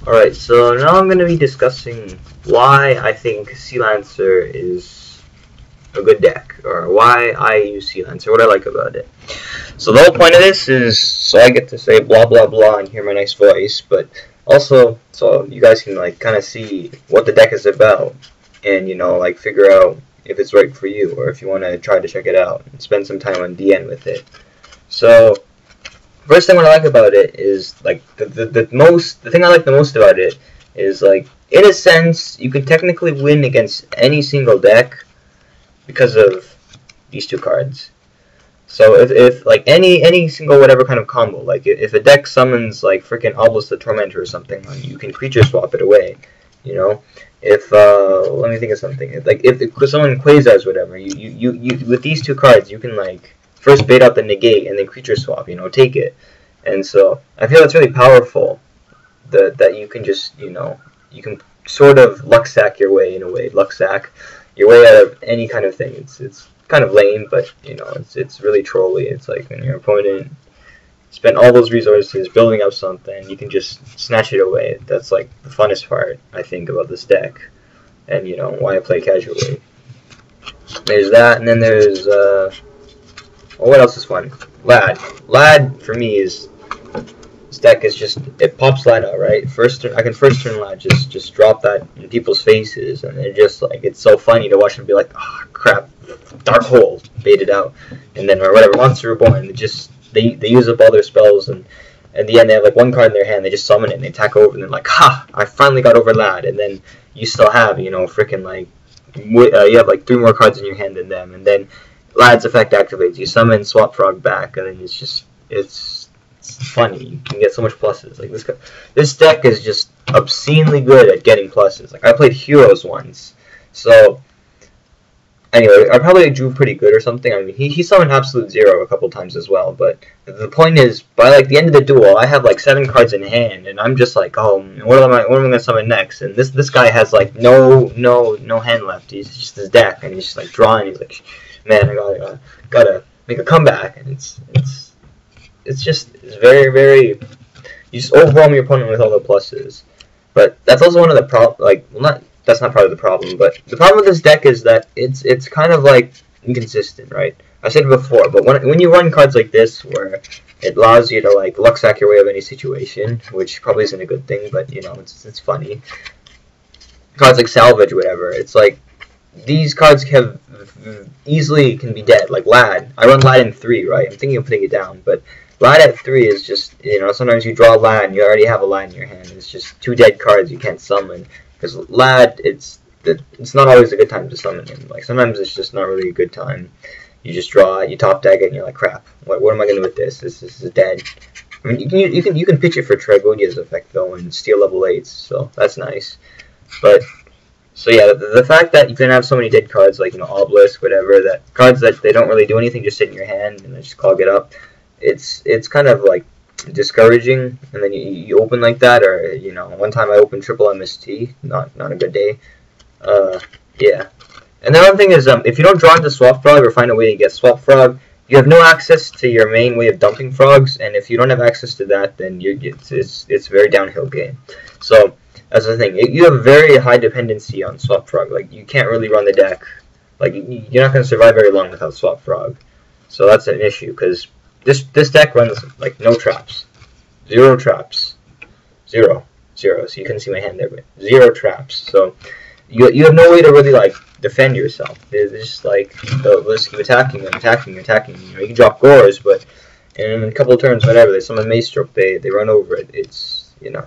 Alright, so now I'm going to be discussing why I think Sea Lancer is a good deck, or why I use Sea Lancer, what I like about it. So the whole point of this is so I get to say blah blah blah and hear my nice voice, but also so you guys can like kind of see what the deck is about and, you know, like figure out if it's right for you or if you want to try to check it out and spend some time on DN with it. So first thing what I like about it is like the thing I like the most about it is like in a sense you can technically win against any single deck because of these two cards. So if like any single whatever kind of combo, like if a deck summons like freaking Obelisk the Tormentor or something, you can creature swap it away. You know, if let me think of something. If someone Quasars whatever, you with these two cards you can like first bait out the negate and then creature swap. You know, take it. And so I feel it's really powerful that you can just, you know, you can sort of luck sack your way in a way, luck sack your way out of any kind of thing. It's kind of lame, but you know, it's really trolly. It's like when your opponent spent all those resources building up something, you can just snatch it away. That's like the funnest part, I think, about this deck, and you know why I play casually. There's that, and then there's well, what else is fun? Lad for me is this deck is just it pops Lad out right. I can first turn Lad, just drop that in people's faces, and it just like it's so funny to watch them be like, oh crap, dark hole baited out, and then or whatever monster reborn. They use up all their spells, and at the end they have like one card in their hand. They just summon it and they attack over, and they're like, ha! I finally got over Lad, and then you still have, you know, freaking like you have like 3 more cards in your hand than them, and then Lad's effect activates. You summon Swap Frog back, and then it's funny. You can get so much pluses. Like this deck is just obscenely good at getting pluses. Like I played Heroes once, so anyway, I probably drew pretty good or something. I mean, he summoned Absolute Zero a couple times as well. But the point is, by like the end of the duel, I have like 7 cards in hand, and I'm just like, oh, what am I gonna summon next? And this guy has like no hand left. He's just his deck, and he's just like drawing. He's like, man, I gotta make a comeback, and it's very you just overwhelm your opponent with all the pluses. But that's also one of the that's not part of the problem, but the problem with this deck is that it's kind of like inconsistent, right? I said it before, but when you run cards like this where it allows you to like luck sack your way out of any situation, which probably isn't a good thing, but you know, it's funny. Cards like Salvage, whatever, it's like these cards can easily be dead. Like Lad, I run Lad in 3, right? I'm thinking of putting it down, but Lad at 3 is just, you know, sometimes you draw Lad and you already have a Lad in your hand. It's just 2 dead cards you can't summon. Because Lad, it's not always a good time to summon him. Like sometimes it's just not really a good time. You just draw it, you top deck it, and you're like, crap. What am I gonna do with this? This is dead. I mean, you can pitch it for Trigodia's effect though and steal level 8s, so that's nice. But so yeah, the fact that you can have so many dead cards like, you know, Obelisk, whatever, that cards that they don't really do anything, just sit in your hand and they just clog it up. It's kind of like discouraging, and then you open like that, or you know, one time I opened triple MST, not a good day. Yeah. And the other thing is, if you don't draw into Swap Frog or find a way to get Swap Frog, you have no access to your main way of dumping frogs, and if you don't have access to that, then it's a very downhill game. So that's the thing. You have very high dependency on Swap Frog. Like you can't really run the deck. Like you're not going to survive very long without Swap Frog. So that's an issue because this deck runs like no traps, 0 traps, 0. So you can see my hand there, but 0 traps. So you have no way to really like defend yourself. It's just like they'll just keep attacking. You know, you can drop Gores, but in a couple of turns, whatever, they summon Maze Stroke, they run over it. It's, you know,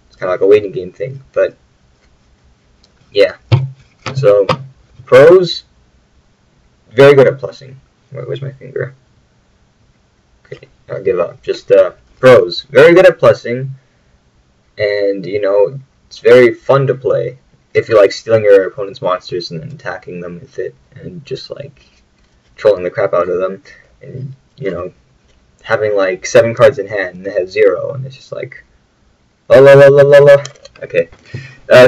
it's kind of like a waiting game thing. But yeah, so pros, very good at plussing. Where's my finger? Okay, I'll give up. Just pros, very good at plussing, and you know, it's very fun to play if you like stealing your opponent's monsters and then attacking them with it, and just like trolling the crap out of them, and you know, having like 7 cards in hand and they have 0, and it's just like la la la la la la. Okay.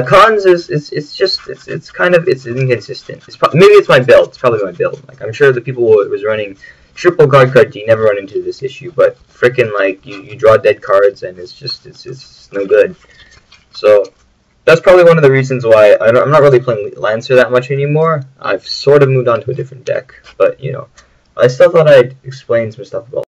Cons is it's kind of inconsistent. Maybe it's my build. It's probably my build. Like I'm sure the people who was running triple guard cards, you never run into this issue, but freaking like you draw dead cards and it's no good. So that's probably one of the reasons why I'm not really playing Lancer that much anymore. I've sort of moved on to a different deck, but you know, I still thought I'd explain some stuff about